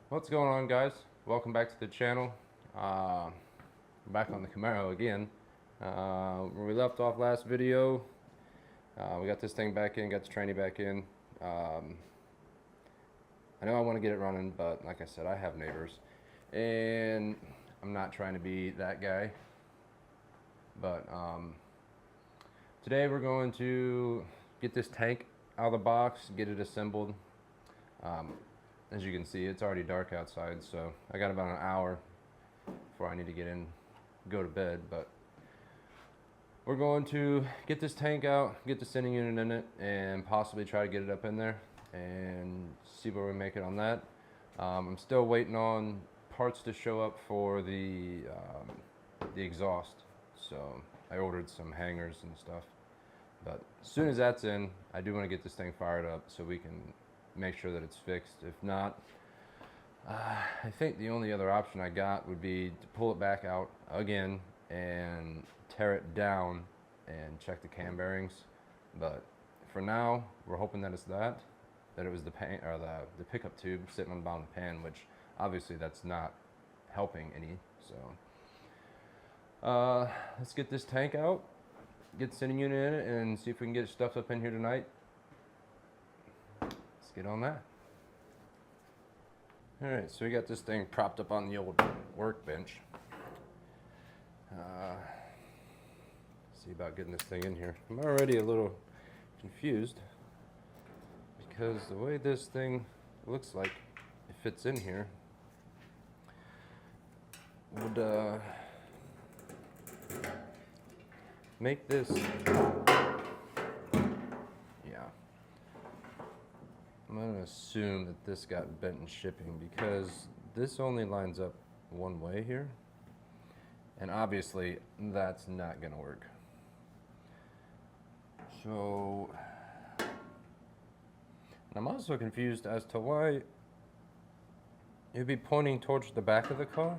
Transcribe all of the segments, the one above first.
What's going on, guys? Welcome back to the channel. Back on the Camaro again. Where we left off last video, we got this thing back in, got the tranny back in. I know I want to get it running, but like I said, I have neighbors, and I'm not trying to be that guy. But today we're going to get this tank out of the box, get it assembled. As you can see, it's already dark outside, so I got about an hour before I need to get in, go to bed. But we're going to get this tank out, get the sending unit in it, and possibly try to get it up in there and see where we make it on that. I'm still waiting on parts to show up for the exhaust, so I ordered some hangers and stuff. But as soon as that's in, I do want to get this thing fired up so we can make sure that it's fixed. If not, I think the only other option I got would be to pull it back out again and tear it down and check the cam bearings. But for now, we're hoping that it's that it was the pan, or the pickup tube sitting on the bottom of the pan, which obviously that's not helping any. So let's get this tank out, get the sending unit in it, and see if we can get it stuffed up in here tonight. Let's get on that. Alright, so we got this thing propped up on the old workbench. See about getting this thing in here. I'm already a little confused because the way this thing looks like it fits in here would make this, I'm going to assume that this got bent in shipping because this only lines up one way here, and obviously that's not going to work. So I'm also confused as to why it'd be pointing towards the back of the car.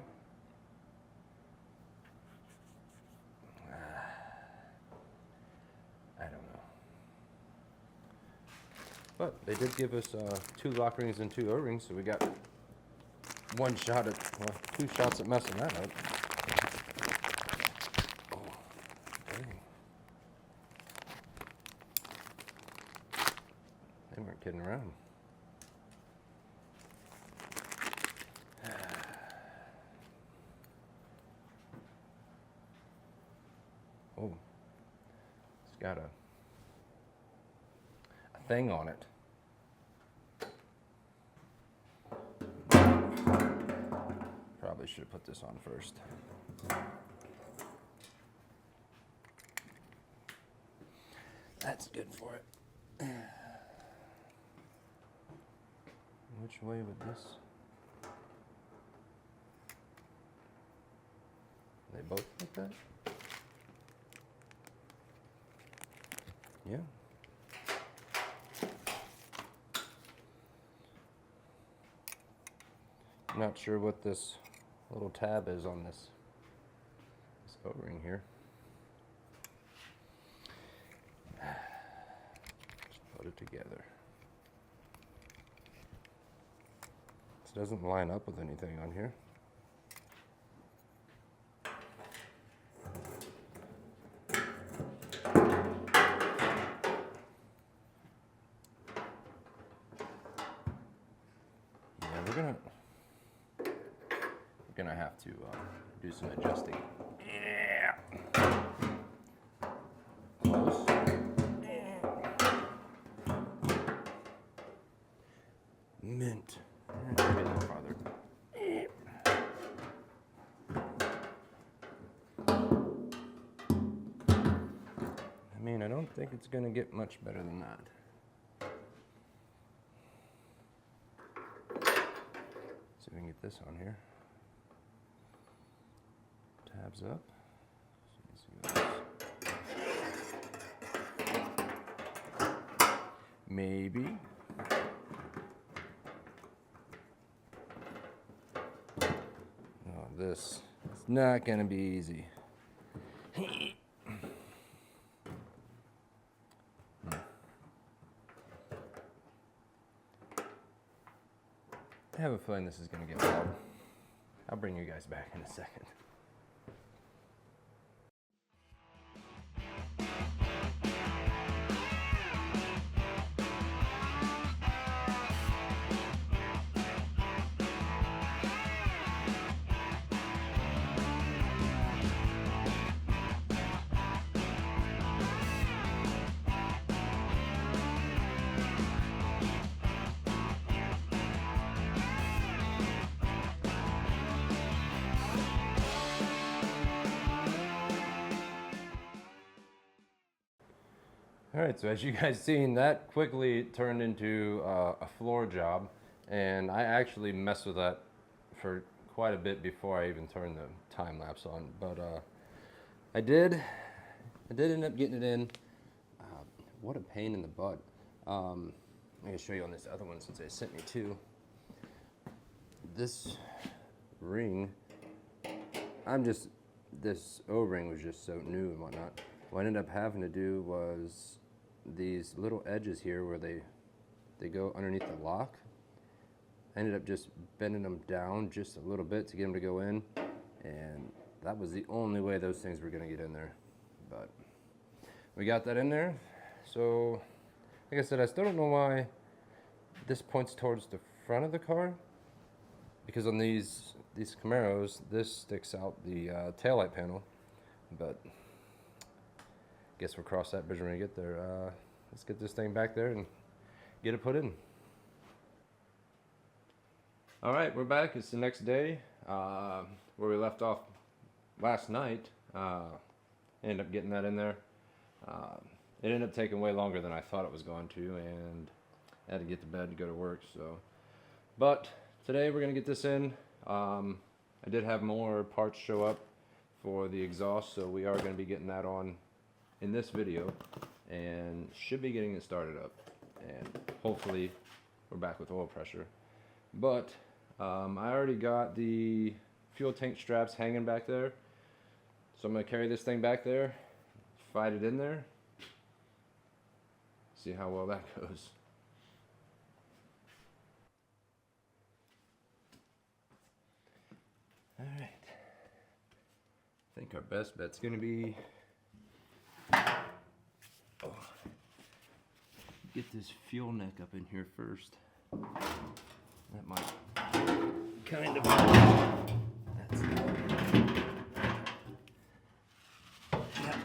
But they did give us 2 lock rings and 2 O-rings, so we got one shot at, well, 2 shots at messing that up. Oh, dang. They weren't kidding around. Oh, it's got a thing on it. Probably should have put this on first. That's good for it. Which way would this? They both like that? Yeah. Not sure what this little tab is on this O-ring here. Just put it together. This doesn't line up with anything on here. Yeah, we're gonna have to do some adjusting. Yeah. Close. Mint. Maybe a little farther. I mean, I don't think it's gonna get much better than that. See if we can get this on here. Tabs up. Maybe. Oh, this is not gonna be easy. I have a feeling this is going to get loud. I'll bring you guys back in a second. Alright, so as you guys seen, that quickly turned into a floor job, and I actually messed with that for quite a bit before I even turned the time lapse on. But I did end up getting it in. What a pain in the butt. I'm going to show you on this other one since they sent me two. This ring, this O-ring was just so new and whatnot. What I ended up having to do was these little edges here where they go underneath the lock. I ended up just bending them down just a little bit to get them to go in, and that was the only way those things were going to get in there. But we got that in there. So like I said, I still don't know why this points towards the front of the car, because on these Camaros this sticks out the taillight panel, but guess we'll cross that bridge when we get there. Let's get this thing back there and get it put in. All right, we're back. It's the next day. Where we left off last night, ended up getting that in there. It ended up taking way longer than I thought it was going to, and I had to get to bed to go to work. So, but today we're gonna get this in. I did have more parts show up for the exhaust, so we are going to be getting that on in this video, and should be getting it started up, and hopefully we're back with oil pressure. But I already got the fuel tank straps hanging back there, so I'm going to carry this thing back there, fight it in there, see how well that goes. Alright, I think our best bet's going to be get this fuel neck up in here first. That might kind of that's it. Yep.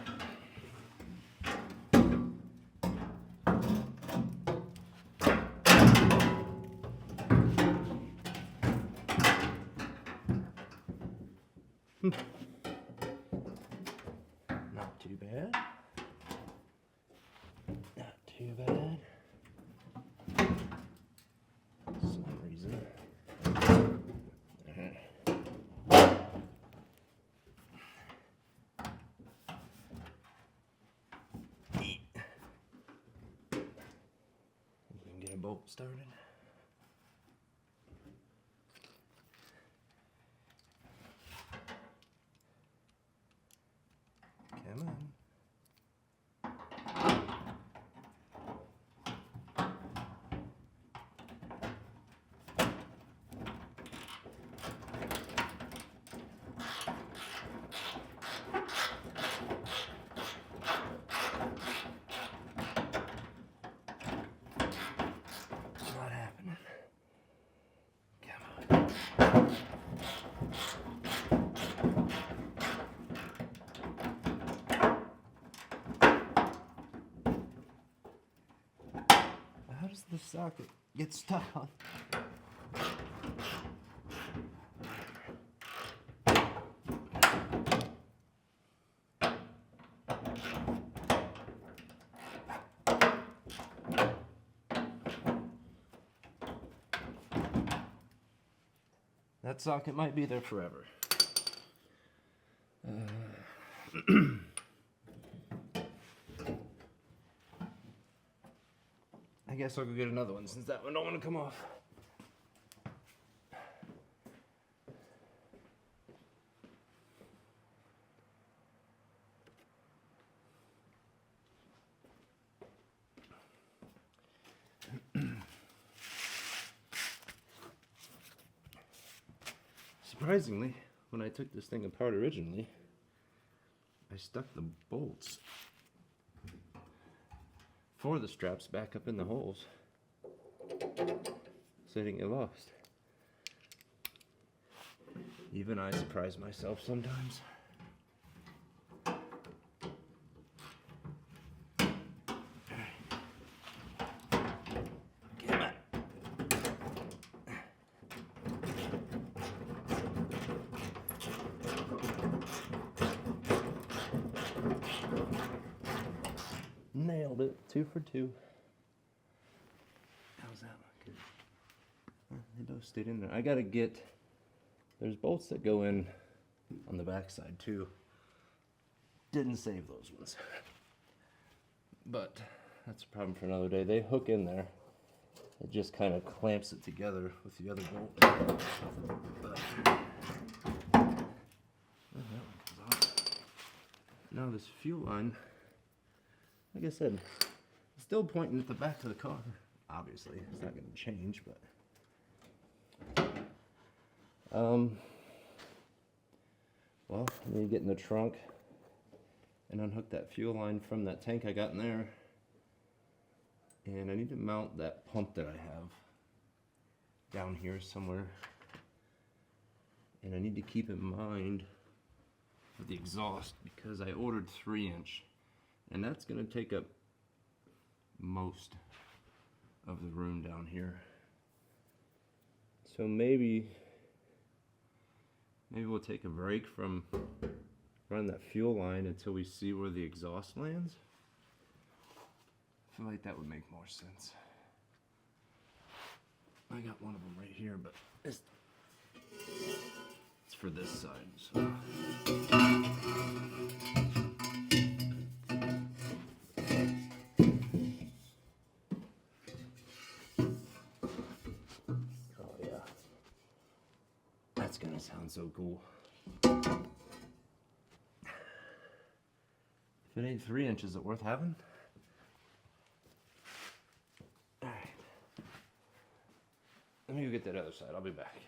Not too bad. Not too bad. For some reason. We can get a bolt started. Come on. Not happening. Come on. How does the socket get stuck on? That socket might be there forever. I guess I'll go get another one since that one don't want to come off. Surprisingly, when I took this thing apart originally, I stuck the bolts for the straps back up in the holes so I didn't get lost. Even I surprise myself sometimes. Nailed it. 2 for 2. How's that look? They both stayed in there. I gotta get, there's bolts that go in on the back side too. Didn't save those ones. But that's a problem for another day. They hook in there. It just kind of clamps it together with the other bolt. But that one comes off. Now this fuel line, like I said, still pointing at the back of the car. Obviously, it's not going to change, but well, I need to get in the trunk and unhook that fuel line from that tank I got in there. And I need to mount that pump that I have down here somewhere. And I need to keep in mind for the exhaust because I ordered 3-inch. And that's going to take up most of the room down here. So maybe we'll take a break from running that fuel line until we see where the exhaust lands. I feel like that would make more sense. I got one of them right here, but it's for this side. So. That's gonna sound so cool. If it ain't 3 inches, is it worth having? Alright. Let me go get that other side. I'll be back.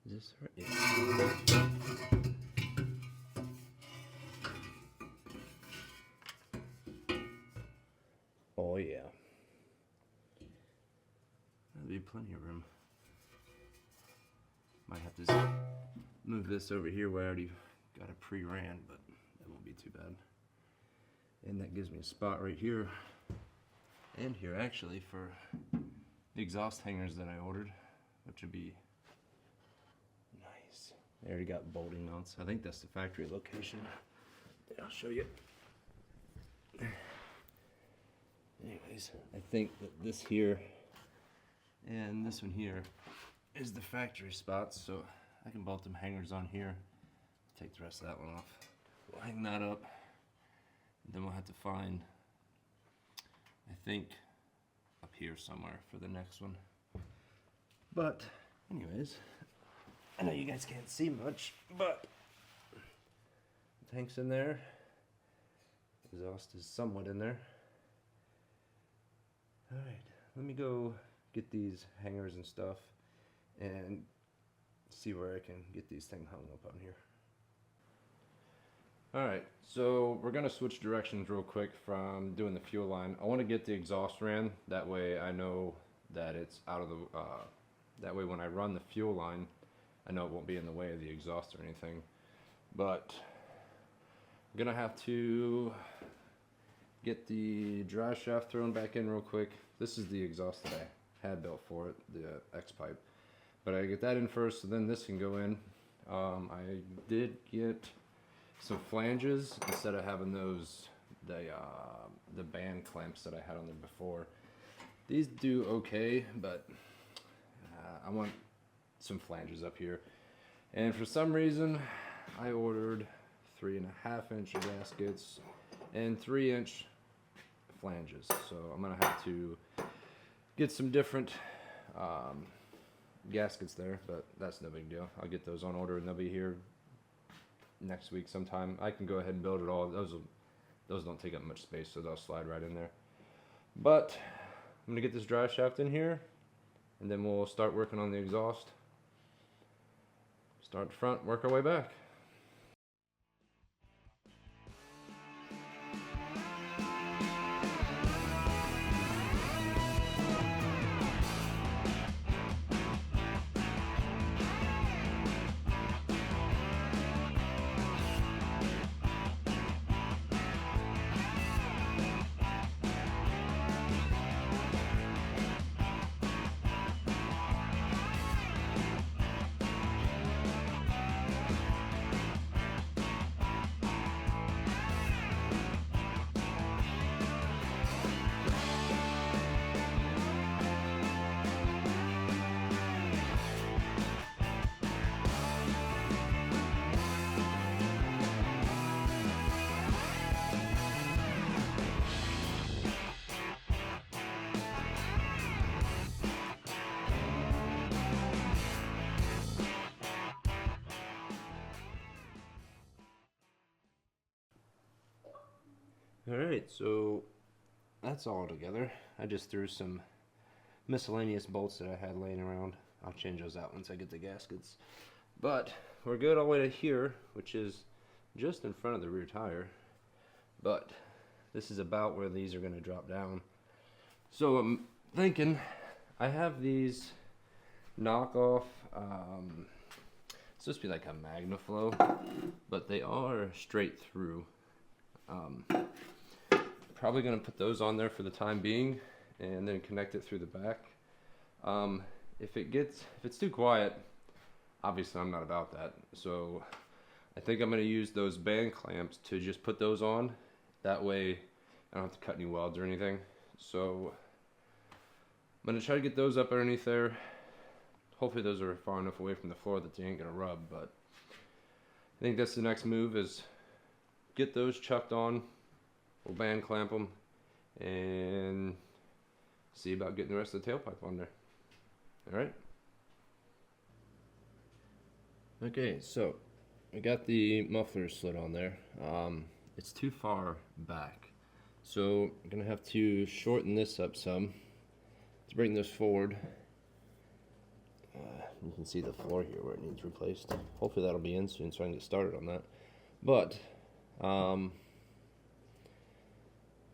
Is this right? Yeah. Oh yeah. There'll be plenty of room. Might have to move this over here where I already got it pre-ran, but that won't be too bad. And that gives me a spot right here and here actually for the exhaust hangers that I ordered, which would be nice. They already got bolting mounts. I think that's the factory location. Yeah, I'll show you. Anyways, I think that this here and this one here is the factory spots, so I can bolt them hangers on here. Take the rest of that one off. We'll hang that up. Then we'll have to find, I think, up here somewhere for the next one. But anyways, I know you guys can't see much, but the tank's in there. Exhaust is somewhat in there. Alright, let me go get these hangers and stuff and see where I can get these things hung up on here. Alright, so we're going to switch directions real quick from doing the fuel line. I want to get the exhaust ran, that way I know that it's out of the, that way when I run the fuel line, I know it won't be in the way of the exhaust or anything. But I'm going to have to get the dry shaft thrown back in real quick. This is the exhaust that I had built for it, the X pipe. But I get that in first, so then this can go in. I did get some flanges instead of having those the band clamps that I had on there before. These do okay, but I want some flanges up here. And for some reason, I ordered 3.5-inch gaskets and 3-inch flanges. So I'm gonna have to get some different gaskets there, but that's no big deal. I'll get those on order and they'll be here next week sometime. I can go ahead and build it all. Those don't take up much space, so they'll slide right in there. But I'm gonna get this dry shaft in here, and then we'll start working on the exhaust. Start front, work our way back. Alright, so that's all together. I just threw some miscellaneous bolts that I had laying around. I'll change those out once I get the gaskets. But we're good all the way to here, which is just in front of the rear tire. But this is about where these are going to drop down. So I'm thinking, I have these knockoff, it's supposed to be like a MagnaFlow, but they are straight through. Probably going to put those on there for the time being and then connect it through the back. If it's too quiet, obviously I'm not about that, so I think I'm going to use those band clamps to just put those on. That way I don't have to cut any welds or anything. So I'm going to try to get those up underneath there. Hopefully those are far enough away from the floor that they ain't going to rub, but I think that's the next move, is get those chucked on. We'll band clamp them and see about getting the rest of the tailpipe on there. Alright. Okay, so I got the muffler slid on there. It's too far back, so I'm gonna have to shorten this up some to bring this forward. You can see the floor here where it needs replaced. Hopefully that'll be in soon so I can get started on that. But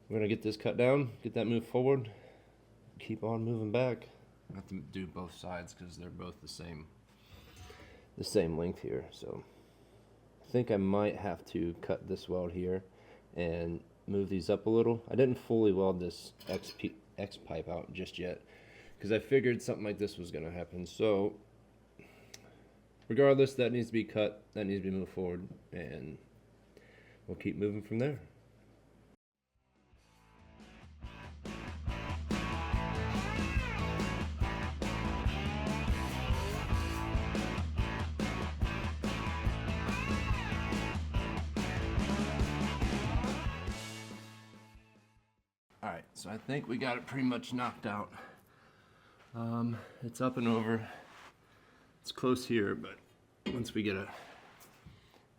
we're gonna get this cut down, get that moved forward, keep on moving back. I have to do both sides because they're both the same length here. So I think I might have to cut this weld here and move these up a little. I didn't fully weld this X pipe out just yet because I figured something like this was gonna happen. So regardless, that needs to be cut, that needs to be moved forward, and we'll keep moving from there. Alright, so I think we got it pretty much knocked out. It's up and over. It's close here, but once we get a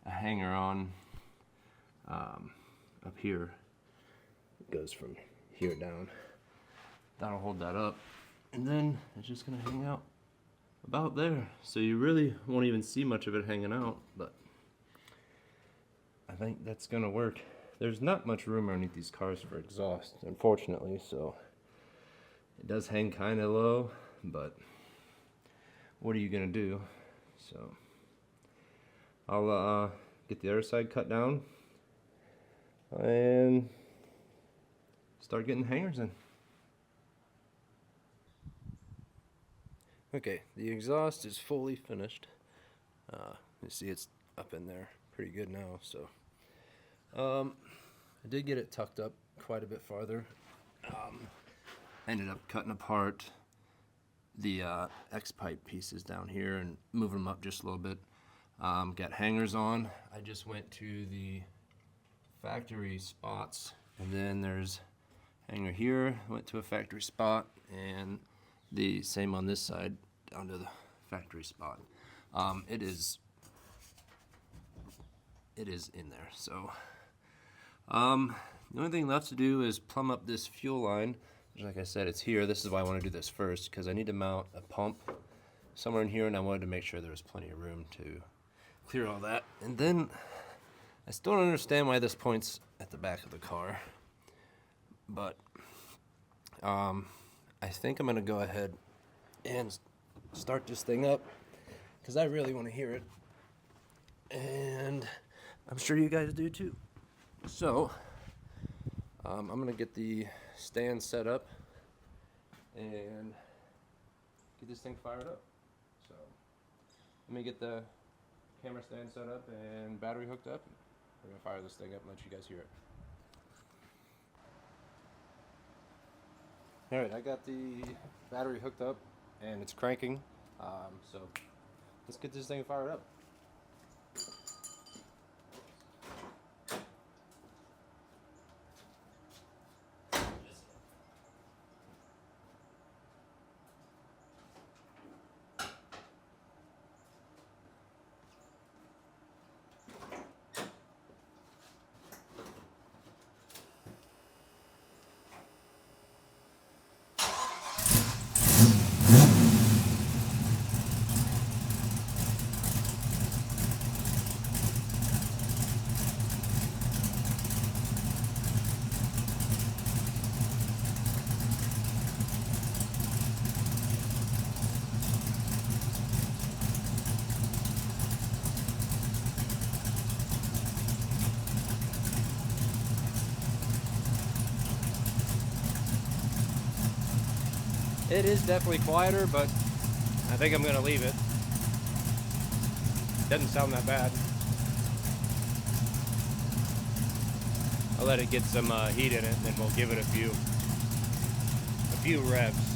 hanger on up here, it goes from here down. That'll hold that up, and then it's just gonna hang out about there. So you really won't even see much of it hanging out, but I think that's gonna work. There's not much room underneath these cars for exhaust, unfortunately, so it does hang kind of low, but what are you gonna do? So I'll get the other side cut down and start getting hangers in. Okay, the exhaust is fully finished. You see it's up in there pretty good now, so I did get it tucked up quite a bit farther. I ended up cutting apart the X-pipe pieces down here and moving them up just a little bit. Got hangers on. I just went to the factory spots, and then there's hanger here, went to a factory spot, and the same on this side down to the factory spot. It is in there. So the only thing left to do is plumb up this fuel line, which, like I said, it's here. This is why I want to do this first, because I need to mount a pump somewhere in here, and I wanted to make sure there was plenty of room to clear all that. And then I still don't understand why this point's at the back of the car, but I think I'm gonna go ahead and start this thing up because I really want to hear it, and I'm sure you guys do too. So I'm gonna get the stand set up and get this thing fired up. So let me get the camera stand set up and battery hooked up. We're gonna fire this thing up and let you guys hear it. Alright, I got the battery hooked up and it's cranking, so let's get this thing fired up. It is definitely quieter, but I think I'm gonna leave it. Doesn't sound that bad. I'll let it get some heat in it, and then we'll give it a few revs.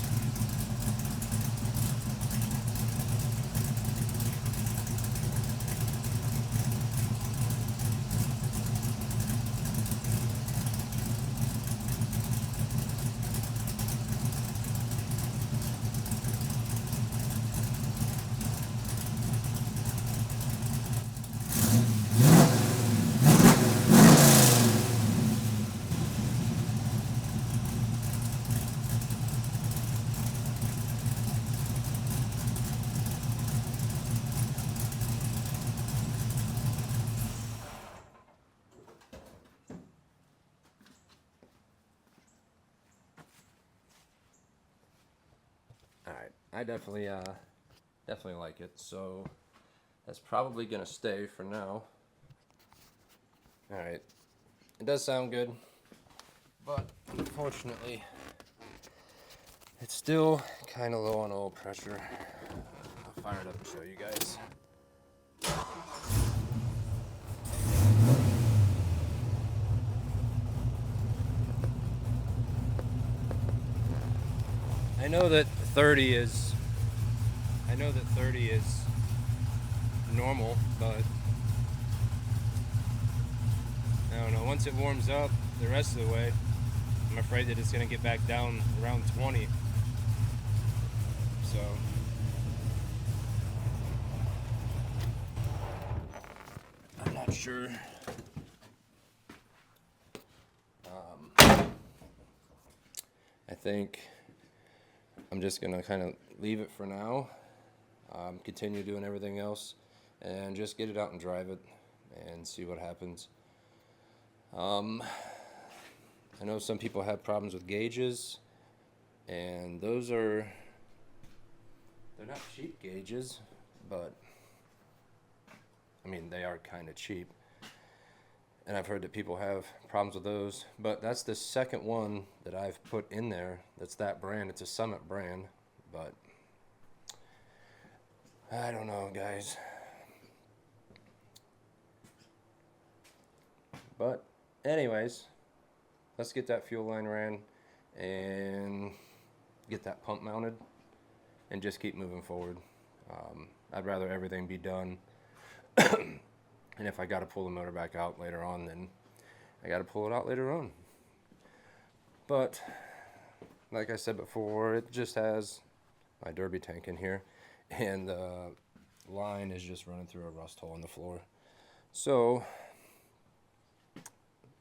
Alright, I definitely like it, so that's probably gonna stay for now. Alright, it does sound good, but unfortunately it's still kind of low on oil pressure. I'll fire it up and show you guys. I know that 30 is normal, but I don't know, once it warms up the rest of the way, I'm afraid that it's going to get back down around 20. So I'm not sure. I think I'm just gonna kind of leave it for now, continue doing everything else, and just get it out and drive it and see what happens. I know some people have problems with gauges, and they're not cheap gauges, but I mean, they are kind of cheap. And I've heard that people have problems with those, but that's the second one that I've put in there that's that brand. It's a Summit brand, but I don't know, guys. But anyways, let's get that fuel line ran and get that pump mounted and just keep moving forward. I'd rather everything be done. And if I got to pull the motor back out later on, then I got to pull it out later on. But like I said before, it just has my derby tank in here, and the line is just running through a rust hole in the floor. So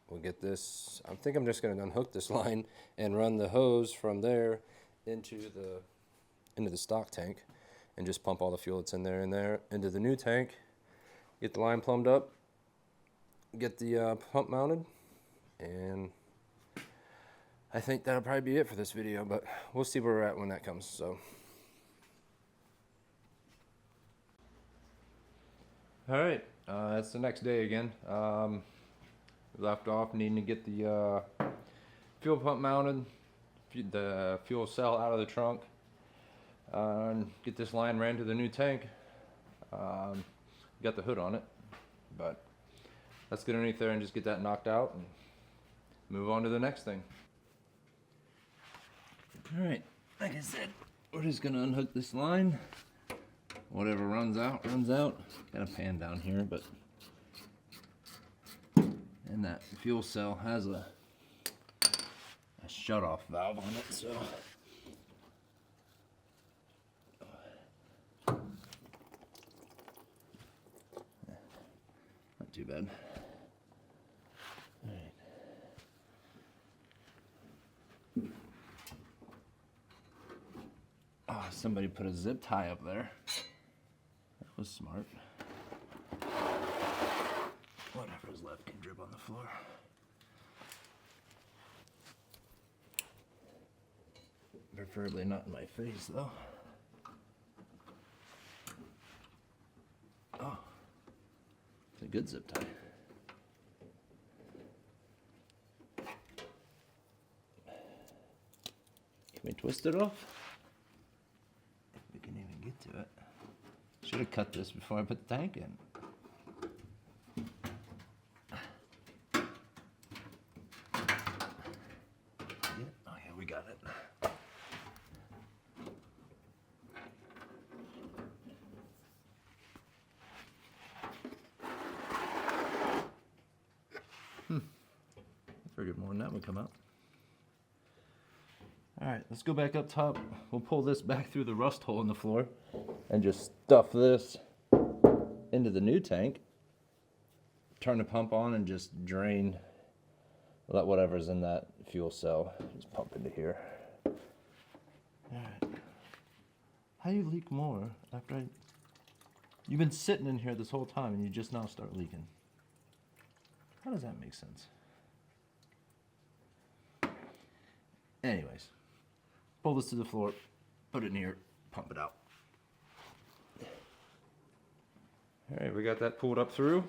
we'll get this. I think I'm just going to unhook this line and run the hose from there into the stock tank, and just pump all the fuel that's in there into the new tank. Get the line plumbed up, get the pump mounted, and I think that'll probably be it for this video, but we'll see where we're at when that comes. So, all right, it's the next day again. Left off needing to get the fuel pump mounted, the fuel cell out of the trunk, and get this line ran to the new tank. Got the hood on it, but let's get underneath there and just get that knocked out and move on to the next thing. All right, like I said, we're just gonna unhook this line. Whatever runs out, runs out. Got a pan down here, but and that fuel cell has a shut-off valve on it, so not too bad. All right. Oh, somebody put a zip tie up there. That was smart. Whatever's left can drip on the floor. Preferably not in my face, though. Oh, it's a good zip tie. Can we twist it off? If we can even get to it. Should have cut this before I put the tank in. Oh yeah, we got it. I figured more than that would come out. Alright, let's go back up top. We'll pull this back through the rust hole in the floor and just stuff this into the new tank. Turn the pump on and just drain, let whatever's in that fuel cell just pump into here. Alright. How do you leak more after You've been sitting in here this whole time and you just now start leaking. How does that make sense? Anyways, pull this to the floor, put it in here, pump it out. Alright, we got that pulled up through.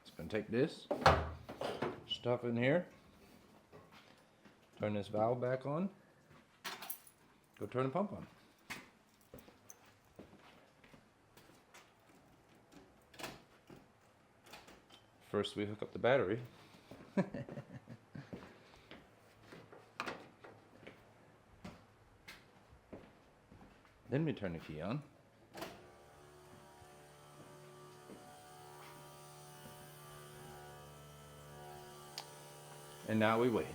Just gonna take this, stuff in here, turn this valve back on, go turn the pump on. First we hook up the battery. Then we turn the key on. And now we wait.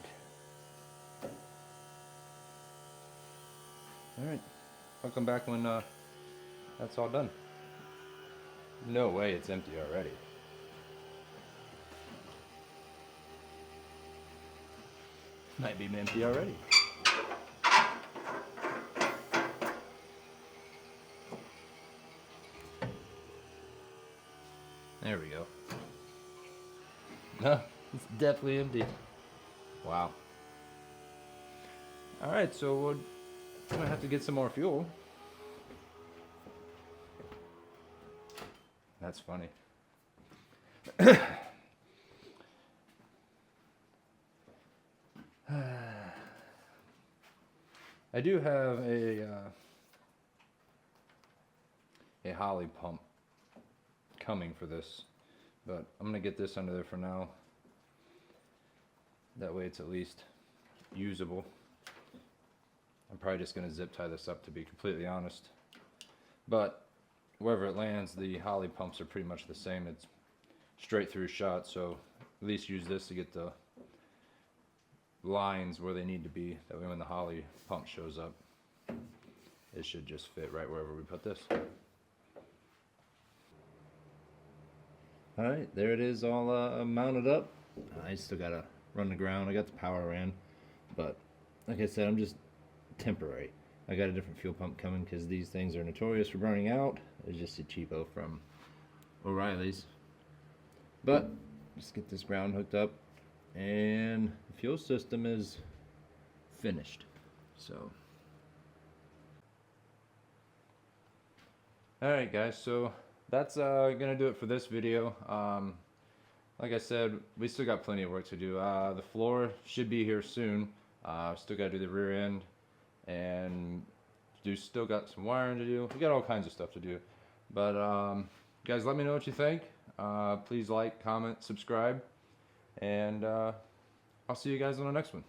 Alright, I'll come back when that's all done. No way it's empty already. Might be empty already. There we go. Huh? It's definitely empty. Wow. Alright, so we're gonna have to get some more fuel. That's funny. I do have a Holly pump coming for this, but I'm gonna get this under there for now. That way it's at least usable. I'm probably just gonna zip tie this up, to be completely honest. But wherever it lands, the Holly pumps are pretty much the same. It's straight through shot, so at least use this to get the lines where they need to be. That way when the Holly pump shows up, it should just fit right wherever we put this. Alright, there it is, all mounted up. I still gotta run the ground. I got the power ran, but like I said, I'm just temporary. I got a different fuel pump coming because these things are notorious for burning out. It's just a cheapo from O'Reilly's. But just get this ground hooked up, and the fuel system is finished. So, alright guys, so that's gonna do it for this video. Like I said, we still got plenty of work to do. The floor should be here soon. Still gotta do the rear end, and still got some wiring to do. We got all kinds of stuff to do. But guys, let me know what you think. Please like, comment, subscribe, and I'll see you guys on the next one.